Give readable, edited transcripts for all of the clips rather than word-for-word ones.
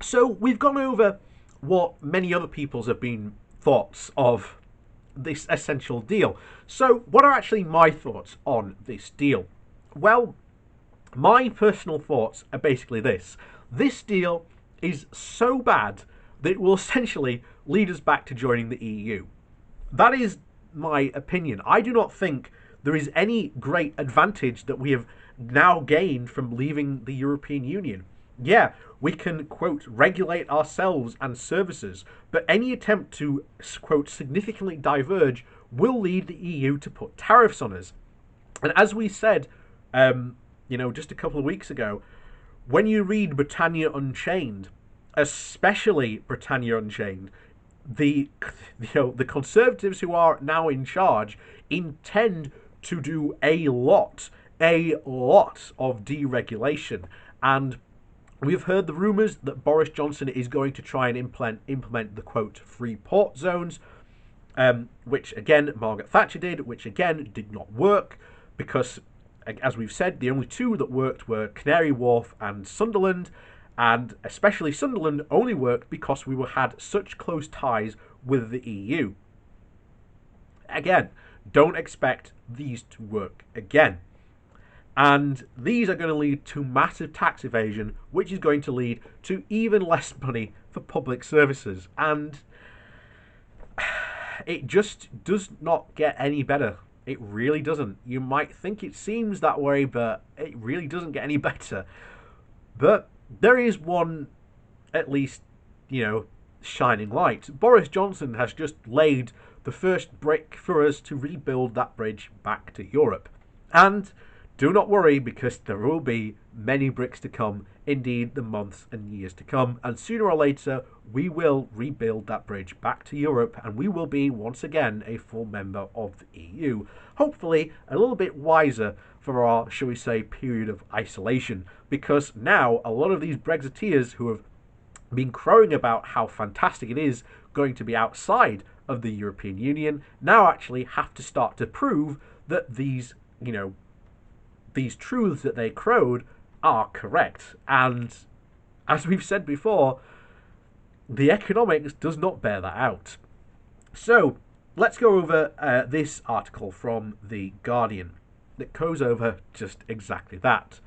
So we've gone over what many other people's have been thoughts of this essential deal. So what are actually my thoughts on this deal? Well, my personal thoughts are basically this. This deal is so bad that it will essentially lead us back to joining the EU. That is my opinion. I do not think there is any great advantage that we have now gained from leaving the European Union. Yeah, we can, quote, regulate ourselves and services, but any attempt to, quote, significantly diverge will lead the EU to put tariffs on us. And as we said, just a couple of weeks ago, when you read Britannia Unchained, especially Britannia Unchained, the the Conservatives who are now in charge intend to do a lot of deregulation, and we've heard the rumours that Boris Johnson is going to try and implement the quote free port zones, which again Margaret Thatcher did, which again did not work because, as we've said, the only two that worked were Canary Wharf and Sunderland, and especially Sunderland only worked because we had such close ties with the EU. Again, don't expect these to work again. And these are going to lead to massive tax evasion, which is going to lead to even less money for public services. And it just does not get any better. It really doesn't. You might think it seems that way, but it really doesn't get any better. But there is one, at least, shining light. Boris Johnson has just laid the first brick for us to rebuild that bridge back to Europe. And do not worry, because there will be many bricks to come, indeed the months and years to come, and sooner or later we will rebuild that bridge back to Europe, and we will be once again a full member of the EU, hopefully a little bit wiser for our, shall we say, period of isolation, because now a lot of these Brexiteers who have been crowing about how fantastic it is going to be outside of the European Union now actually have to start to prove that these truths that they crowed are correct. And as we've said before, the economics does not bear that out. So let's go over this article from The Guardian that goes over just exactly that.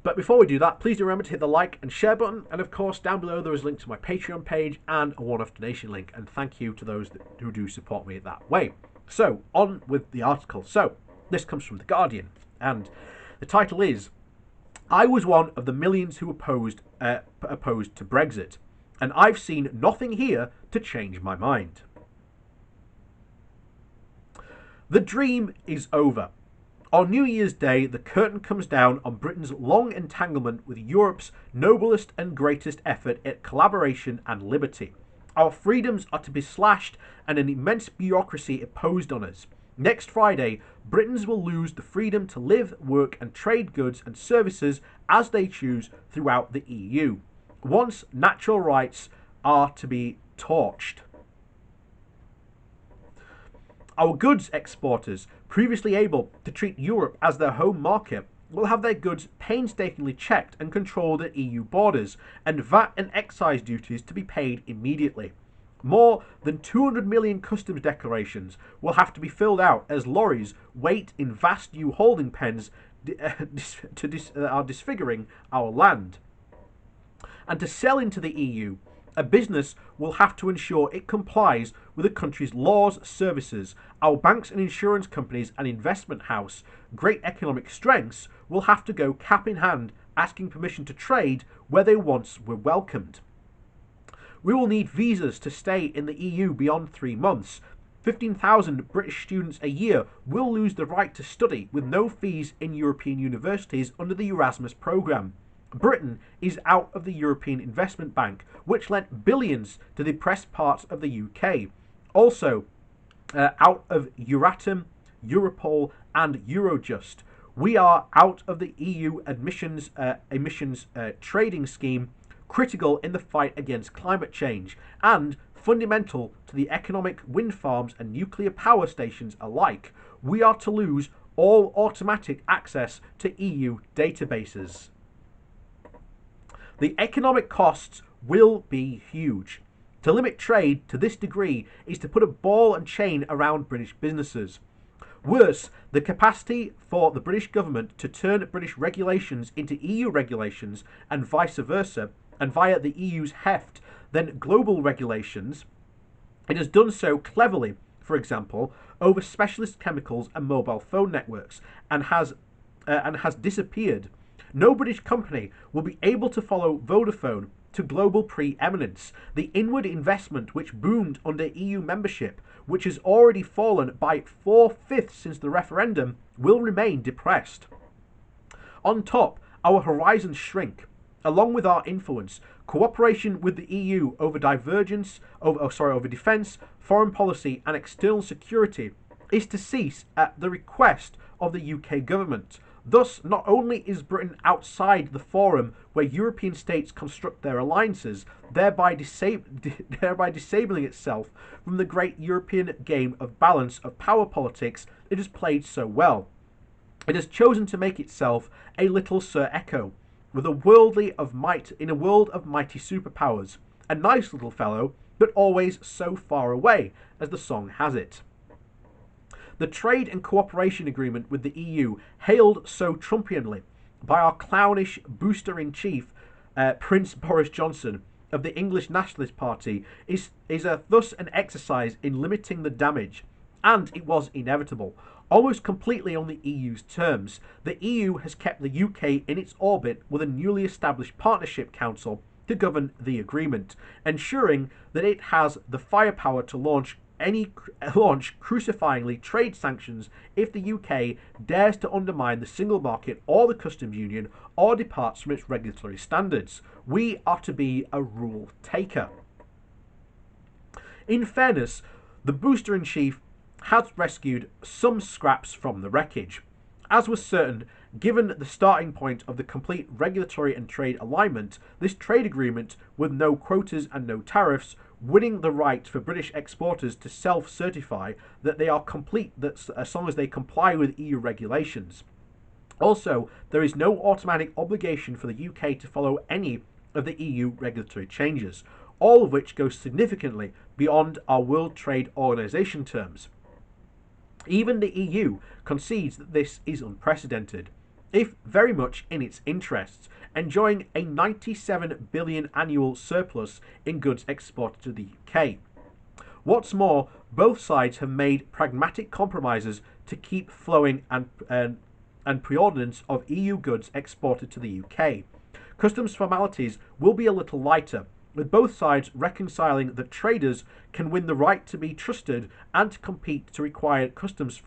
But before we do that, please do remember to hit the like and share button. And of course, down below there is a link to my Patreon page and a one-off donation link. And thank you to those who do support me that way. So, on with the article. So, this comes from The Guardian, and the title is, I was one of the millions who opposed to Brexit, and I've seen nothing here to change my mind. The dream is over. On New Year's Day, the curtain comes down on Britain's long entanglement with Europe's noblest and greatest effort at collaboration and liberty. Our freedoms are to be slashed and an immense bureaucracy imposed on us. Next Friday, Britons will lose the freedom to live, work and trade goods and services as they choose throughout the EU. Once natural rights are to be torched. Our goods exporters, previously able to treat Europe as their home market, will have their goods painstakingly checked and controlled at EU borders, and VAT and excise duties to be paid immediately. More than 200 million customs declarations will have to be filled out as lorries wait in vast new holding pens are disfiguring our land. And to sell into the EU, a business will have to ensure it complies with the country's laws, services. Our banks and insurance companies and investment house, great economic strengths, will have to go cap in hand asking permission to trade where they once were welcomed. We will need visas to stay in the EU beyond 3 months. 15,000 British students a year will lose the right to study with no fees in European universities under the Erasmus programme. Britain is out of the European Investment Bank, which lent billions to the depressed parts of the UK. Also, out of Euratom, Europol and Eurojust. We are out of the EU emissions trading scheme, critical in the fight against climate change, and fundamental to the economic wind farms and nuclear power stations alike. We are to lose all automatic access to EU databases. The economic costs will be huge. To limit trade to this degree is to put a ball and chain around British businesses. Worse, the capacity for the British government to turn British regulations into EU regulations and vice versa, and via the EU's heft, then global regulations. It has done so cleverly, for example, over specialist chemicals and mobile phone networks, and has disappeared. No British company will be able to follow Vodafone to global pre-eminence. The inward investment which boomed under EU membership, which has already fallen by 4/5 since the referendum, will remain depressed. On top, our horizons shrink. Along with our influence, cooperation with the EU over over defence, foreign policy and external security is to cease at the request of the UK government. Thus, not only is Britain outside the forum where European states construct their alliances, thereby disabling itself from the great European game of balance of power politics it has played so well. It has chosen to make itself a little Sir Echo, with a world of mighty superpowers. A nice little fellow, but always so far away, as the song has it. The trade and cooperation agreement with the EU, hailed so Trumpianly by our clownish booster-in-chief, Prince Boris Johnson of the English Nationalist Party, is thus an exercise in limiting the damage, and it was inevitable. Almost completely on the EU's terms, the EU has kept the UK in its orbit with a newly established partnership council to govern the agreement, ensuring that it has the firepower to launch crucifyingly trade sanctions if the UK dares to undermine the single market or the customs union or departs from its regulatory standards. We are to be a rule taker. In fairness, the booster-in-chief has rescued some scraps from the wreckage. As was certain, given the starting point of the complete regulatory and trade alignment, this trade agreement, with no quotas and no tariffs, winning the right for British exporters to self-certify that they are complete as long as they comply with EU regulations. Also, there is no automatic obligation for the UK to follow any of the EU regulatory changes, all of which go significantly beyond our World Trade Organization terms. Even the EU concedes that this is unprecedented, if very much in its interests, enjoying a 97 billion annual surplus in goods exported to the UK. What's more, both sides have made pragmatic compromises to keep flowing and preordinance of EU goods exported to the UK. Customs formalities will be a little lighter, with both sides reconciling that traders can win the right to be trusted and to complete customs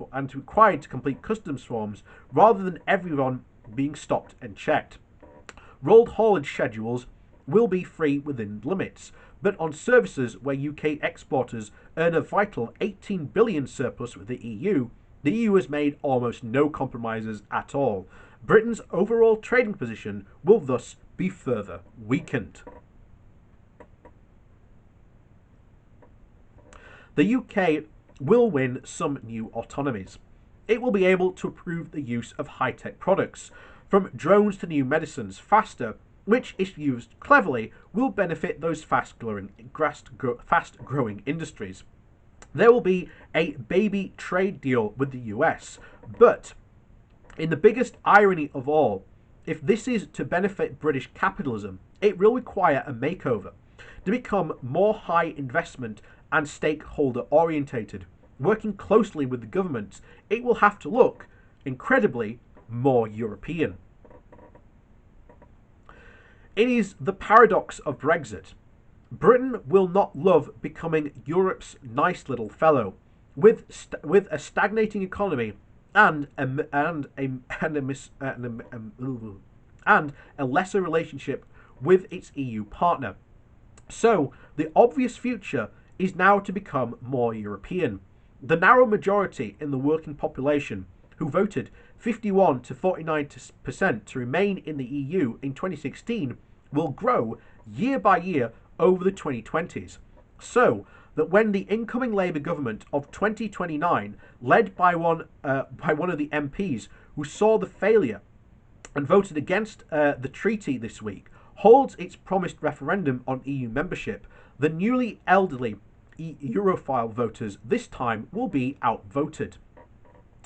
forms rather than everyone being stopped and checked. Rolled haulage schedules will be free within limits, but on services where UK exporters earn a vital 18 billion surplus with the EU has made almost no compromises at all. Britain's overall trading position will thus be further weakened. The UK will win some new autonomies. It will be able to approve the use of high-tech products, from drones to new medicines, faster, which, if used cleverly, will benefit those fast-growing industries. There will be a baby trade deal with the US, but, in the biggest irony of all, if this is to benefit British capitalism, it will require a makeover to become more high investment and stakeholder orientated. Working closely with the governments, it will have to look, incredibly, more European. It is the paradox of Brexit. Britain will not love becoming Europe's nice little fellow, with a stagnating economy and a lesser relationship with its EU partner. So, the obvious future is now to become more European. The narrow majority in the working population, who voted 51 to 49% to remain in the EU in 2016, will grow year by year over the 2020s, so that when the incoming Labour government of 2029, led by one of the MPs who saw the failure and voted against the treaty this week, holds its promised referendum on EU membership, the newly elderly Europhile voters this time will be outvoted.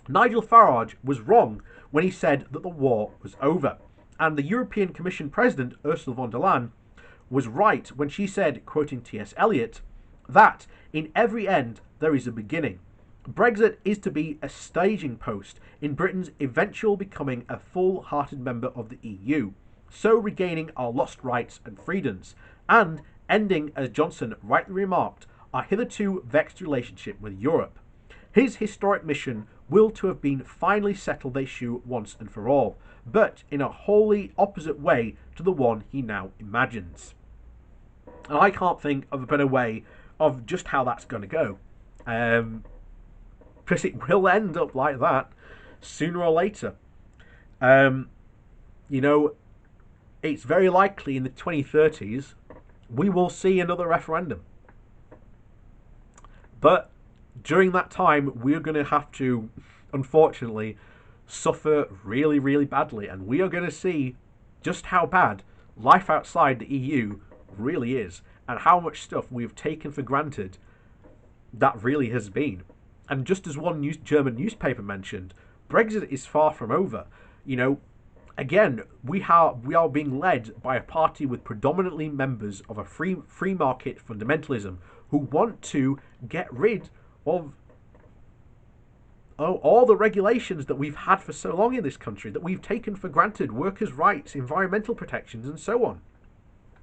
Nigel Farage was wrong when he said that the war was over, and the European Commission President Ursula von der Leyen was right when she said, quoting T.S. Eliot, that in every end there is a beginning. Brexit is to be a staging post in Britain's eventual becoming a full-hearted member of the EU, so regaining our lost rights and freedoms, and ending, as Johnson rightly remarked, our hitherto vexed relationship with Europe. His historic mission will to have been finally settle the issue once and for all, but in a wholly opposite way to the one he now imagines. And I can't think of a better way of just how that's going to go. Because it will end up like that sooner or later. It's very likely in the 2030s we will see another referendum. But during that time, we're going to have to, unfortunately, suffer really, really badly. And we are going to see just how bad life outside the EU really is, and how much stuff we've taken for granted that really has been. And just as one German newspaper mentioned, Brexit is far from over. Again, we are being led by a party with predominantly members of a free market fundamentalism who want to get rid of all the regulations that we've had for so long in this country, that we've taken for granted, workers' rights, environmental protections, and so on.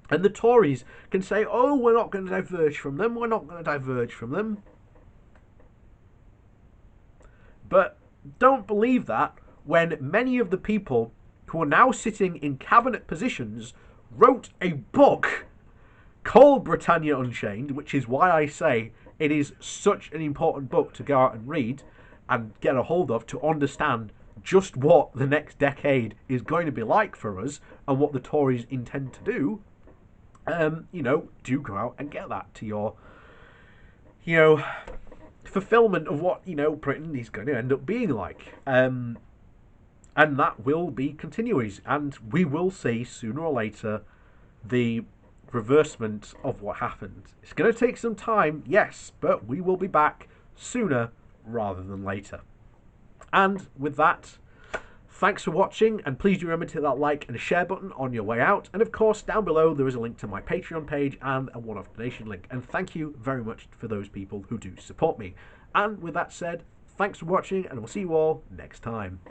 And the Tories can say, oh, we're not going to diverge from them, we're not going to diverge from them. But don't believe that when many of the people who are now sitting in cabinet positions wrote a book called Britannia Unchained, which is why I say it is such an important book to go out and read and get a hold of to understand just what the next decade is going to be like for us and what the Tories intend to do. Do go out and get that to your, fulfillment of what, Britain is going to end up being like. And that will be continuous. And we will see sooner or later the reversement of what happened. It's going to take some time, yes, but we will be back sooner rather than later. And with that, thanks for watching, and please do remember to hit that like and share button on your way out. And of course, down below there is a link to my Patreon page and a one-off donation link. And thank you very much for those people who do support me. And with that said, thanks for watching, and we'll see you all next time.